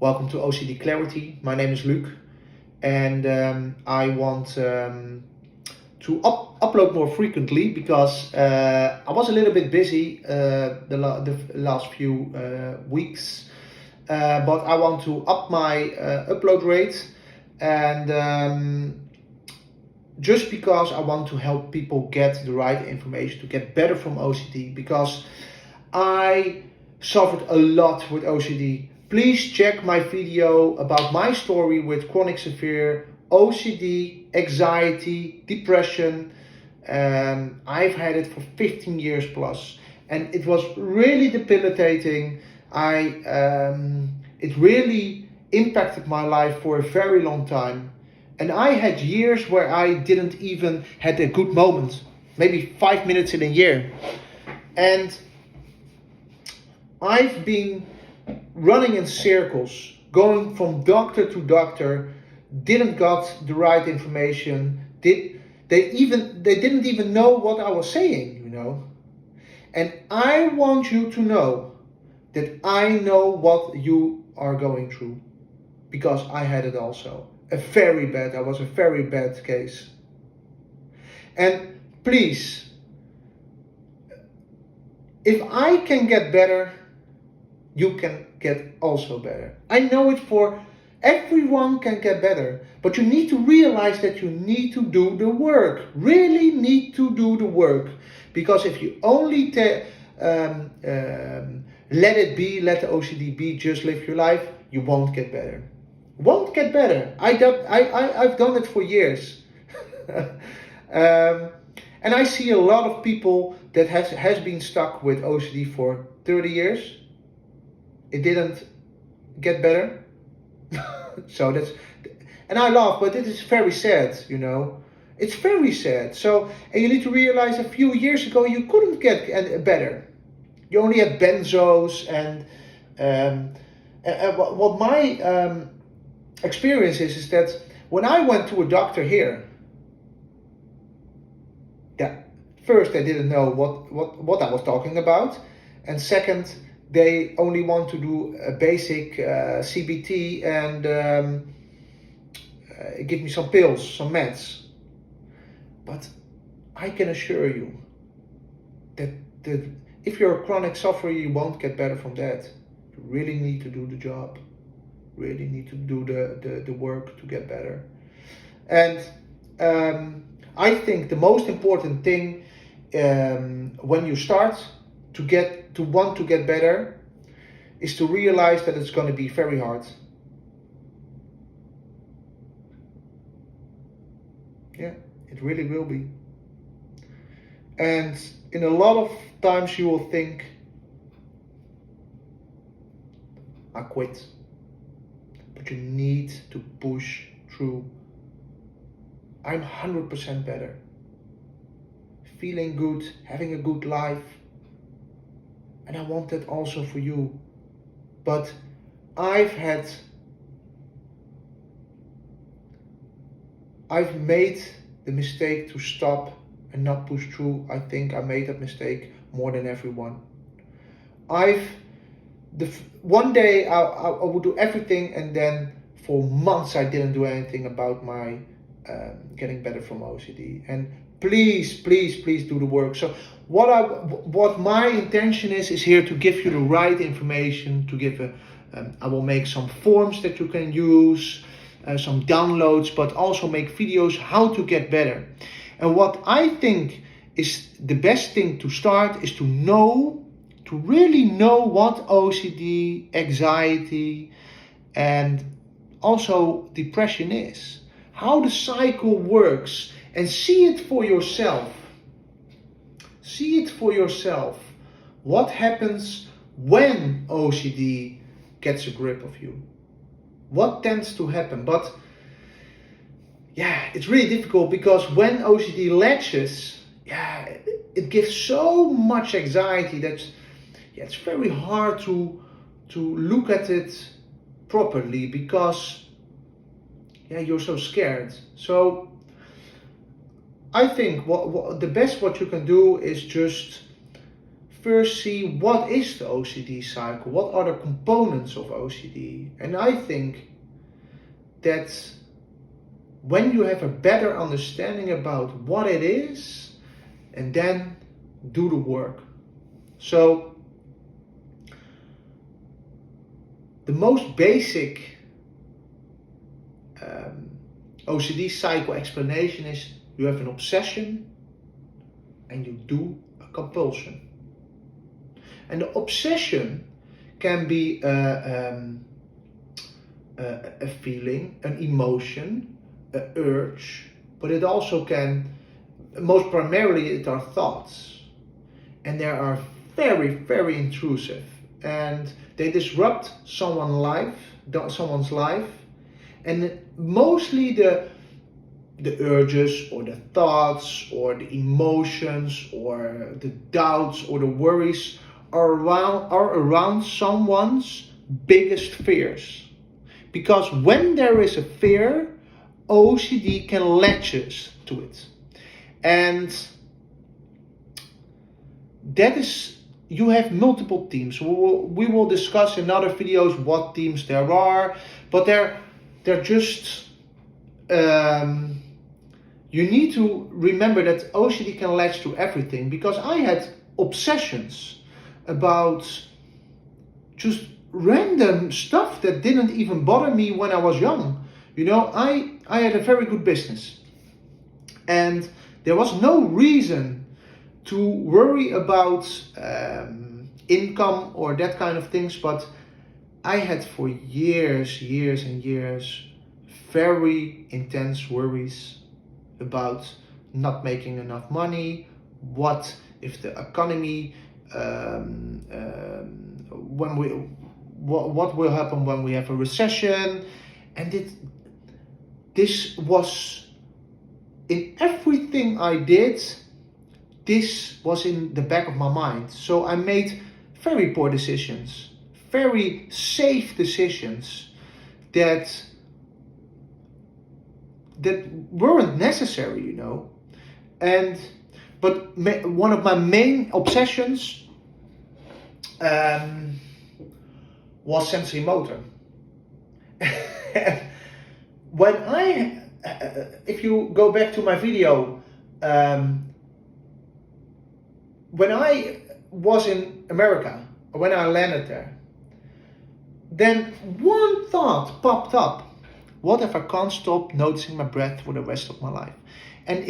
Welcome to OCD Clarity. My name is Luc, and I want to upload more frequently because I was a little bit busy the last few weeks, but I want to up my upload rate, and just because I want to help people get the right information to get better from OCD, because I suffered a lot with OCD. Please check my video about my story with chronic severe OCD, anxiety, depression. I've had it for 15 years plus, and it was really debilitating. It really impacted my life for a very long time. And I had years where I didn't even had a good moment, maybe 5 minutes in a year. And I've been running in circles, going from doctor to doctor, didn't got the right information. They didn't even know what I was saying, And I want you to know that I know what you are going through, because I had it also. I was a very bad case. And please, if I can get better, you can get also better. I know it for everyone can get better, but you need to realize that you need to do the work. Really need to do the work, because if you only let it be, let the OCD be, just live your life, you won't get better. Won't get better. I've done it for years. And I see a lot of people that has been stuck with OCD for 30 years. It didn't get better. And I laugh, but it is very sad, It's very sad. So, and you need to realize a few years ago you couldn't get better. You only had benzos, and what my experience is that when I went to a doctor here, first they didn't know what I was talking about, and second, they only want to do a basic CBT and give me some pills, some meds. But I can assure you that if you're a chronic sufferer, you won't get better from that. You really need to do the job. Really need to do the work to get better. And I think the most important thing when you start to want to get better is to realize that it's going to be very hard. Yeah, it really will be. And in a lot of times you will think, I quit. But you need to push through. I'm 100% better. Feeling good, having a good life. And I want that also for you. But I've made the mistake to stop and not push through. I think I made that mistake more than everyone. One day I would do everything, and then for months I didn't do anything about my getting better from OCD. And please do the work. So what my intention is here to give you the right information, to give I will make some forms that you can use, some downloads, but also make videos how to get better. And what I think is the best thing to start is to really know what OCD, anxiety, and also depression is. How the cycle works, and see it for yourself. See it for yourself. What happens when OCD gets a grip of you? What tends to happen? But it's really difficult, because when OCD latches, it gives so much anxiety that it's very hard to look at it properly, because you're so scared. So I think what the best what you can do is just first see what is the OCD cycle, what are the components of OCD. And I think that when you have a better understanding about what it is, and then do the work. So the most basic OCD cycle explanation is you have an obsession and you do a compulsion. And the obsession can be a feeling, an emotion, an urge, but it also can, most primarily it are thoughts. And they are very, very intrusive. And they disrupt someone's life. And mostly the urges or the thoughts or the emotions or the doubts or the worries are around someone's biggest fears. Because when there is a fear, OCD can latches to it. And that is, you have multiple themes. We will discuss in other videos what themes there are, but they're just, you need to remember that OCD can latch to everything, because I had obsessions about just random stuff that didn't even bother me when I was young. You know, I had a very good business, and there was no reason to worry about income or that kind of things, but I had for years and years very intense worries about not making enough money. What if the economy, what will happen when we have a recession? And this was in everything I did. This was in the back of my mind. So I made very poor decisions, very safe decisions that weren't necessary, you know. But one of my main obsessions was sensory motor. When if you go back to my video, when I was in America, when I landed there, then one thought popped up. What if I can't stop noticing my breath for the rest of my life? And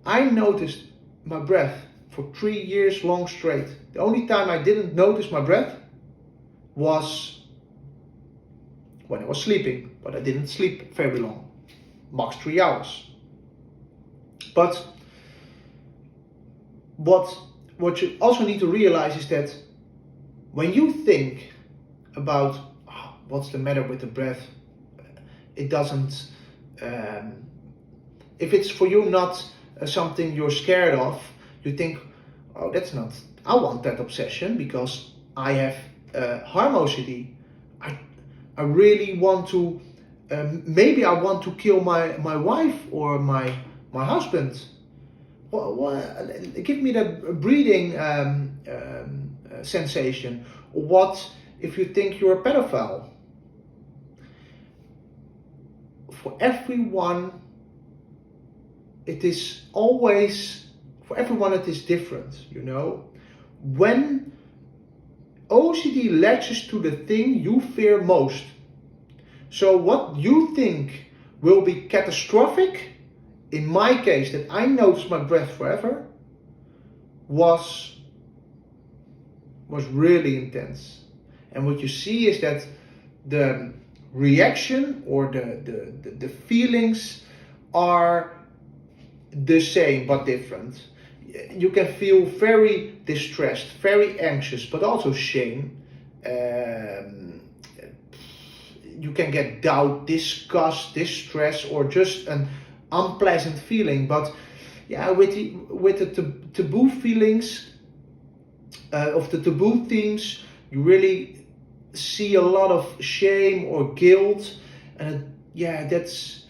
I noticed my breath for 3 years long straight. The only time I didn't notice my breath was when I was sleeping, but I didn't sleep very long, max 3 hours. But what you also need to realize is that when you think about what's the matter with the breath, it doesn't, if it's for you not something you're scared of, you think, oh, that's not, I want that obsession because I have harm OCD. I really want to, maybe I want to kill my wife or my husband. Give me the breathing sensation. What if you think you're a pedophile? For everyone, it is always, for everyone it is different, you know. When OCD latches to the thing you fear most. So what you think will be catastrophic, in my case, that I noticed my breath forever, was really intense. And what you see is that the reaction or the feelings are the same but different. You can feel very distressed, very anxious, but also shame. You can get doubt, disgust, distress, or just an unpleasant feeling. But yeah, with the taboo feelings of the taboo themes, you really see a lot of shame or guilt, and that's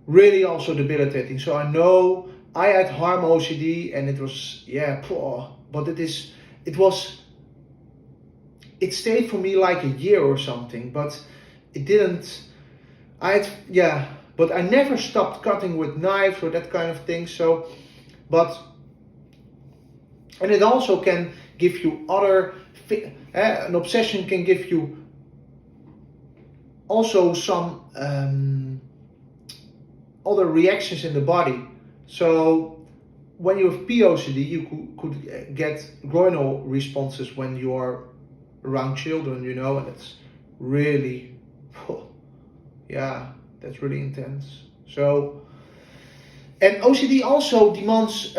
really also debilitating. So I know I had harm OCD, and it was but it is it stayed for me like a year or something, but it didn't. But I never stopped cutting with knives or that kind of thing. So, and it also can give you an obsession can give you also some other reactions in the body. So when you have POCD, you could get groinal responses when you are around children, and it's really, that's really intense. So, and OCD also demands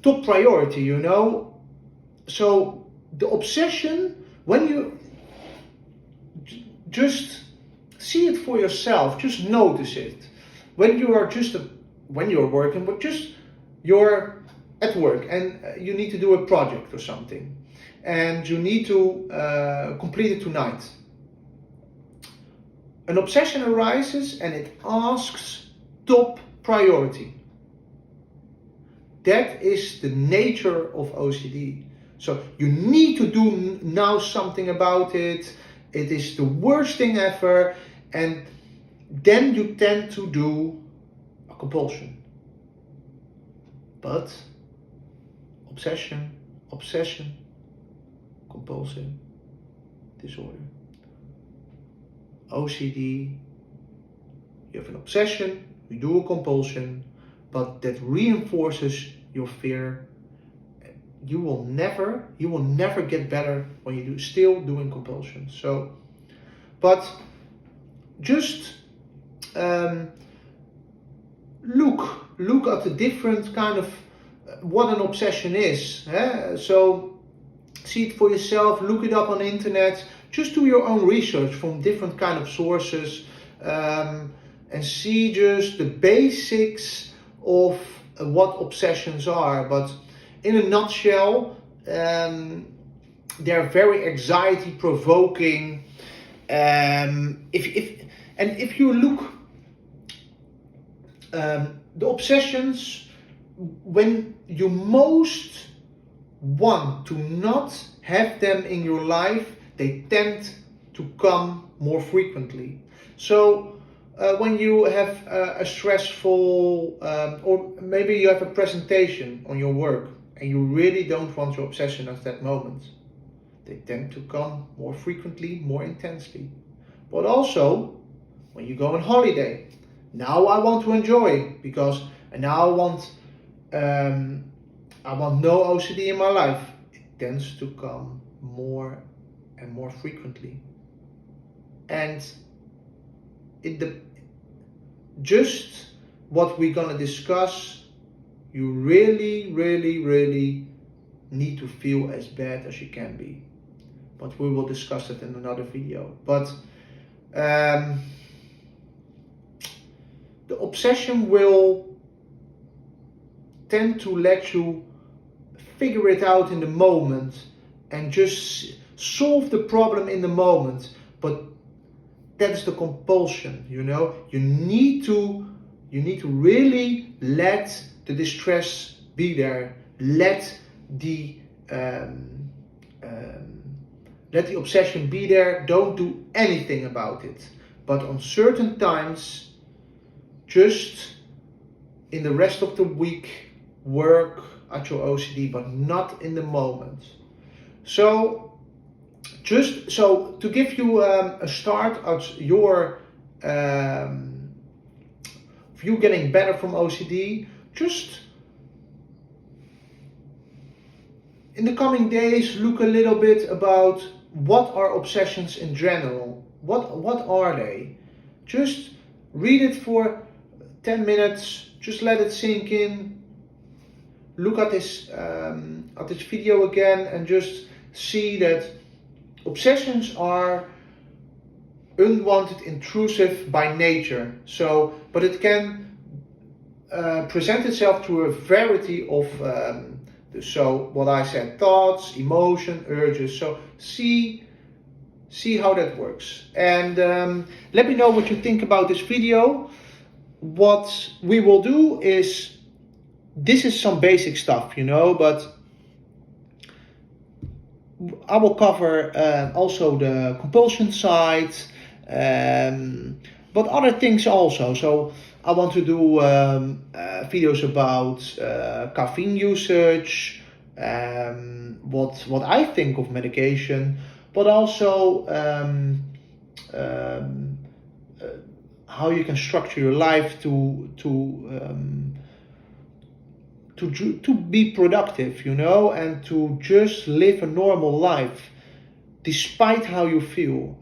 top priority, So the obsession, when you just see it for yourself, just notice it. When you are when you're working, but just you're at work and you need to do a project or something, and you need to complete it tonight. An obsession arises and it asks top priority. That is the nature of OCD. So you need to do now something about it. It is the worst thing ever, and then you tend to do a compulsion. But obsession, compulsive disorder. OCD, you have an obsession, you do a compulsion, but that reinforces your fear. You will never get better when you still doing compulsion. So, but just look at the different kind of what an obsession is. So see it for yourself, look it up on the internet, just do your own research from different kind of sources, and see just the basics of what obsessions are. But in a nutshell, they're very anxiety provoking. If you look, the obsessions, when you most want to not have them in your life, they tend to come more frequently. So when you have a stressful, or maybe you have a presentation on your work and you really don't want your obsession at that moment, they tend to come more frequently, more intensely. But also, when you go on holiday, now I want to enjoy, because now I want no OCD in my life. It tends to come more and more frequently. And just what we're gonna discuss, you really, really, really need to feel as bad as you can be. But we will discuss it in another video. But the obsession will tend to let you figure it out in the moment and just solve the problem in the moment. But that's the compulsion, You need to really let the distress be there. Let the obsession be there. Don't do anything about it. But on certain times, just in the rest of the week, work at your OCD, but not in the moment. So, to give you a start at your you getting better from OCD, just in the coming days, look a little bit about what are obsessions in general. What are they? Just read it for 10 minutes. Just let it sink in. Look at this video again and just see that obsessions are unwanted, intrusive by nature. So, but it can present itself through a variety of so what I said, thoughts, emotion, urges. So see how that works. And let me know what you think about this video. What we will do is, this is some basic stuff, but I will cover also the compulsion side, but other things also. So I want to do videos about caffeine usage, what I think of medication, but also how you can structure your life to be productive, you know, and to just live a normal life despite how you feel.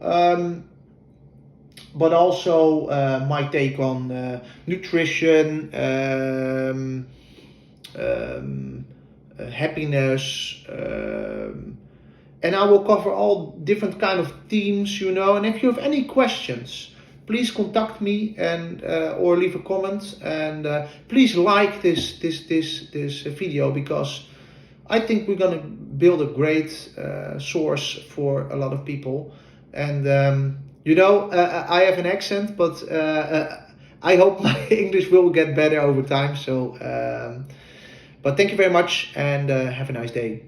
But also my take on nutrition, happiness, and I will cover all different kind of themes, you know. And if you have any questions, please contact me and or leave a comment, and please like this video, because I think we're gonna build a great source for a lot of people. And you know, I have an accent, but I hope my English will get better over time. So, but thank you very much, and have a nice day.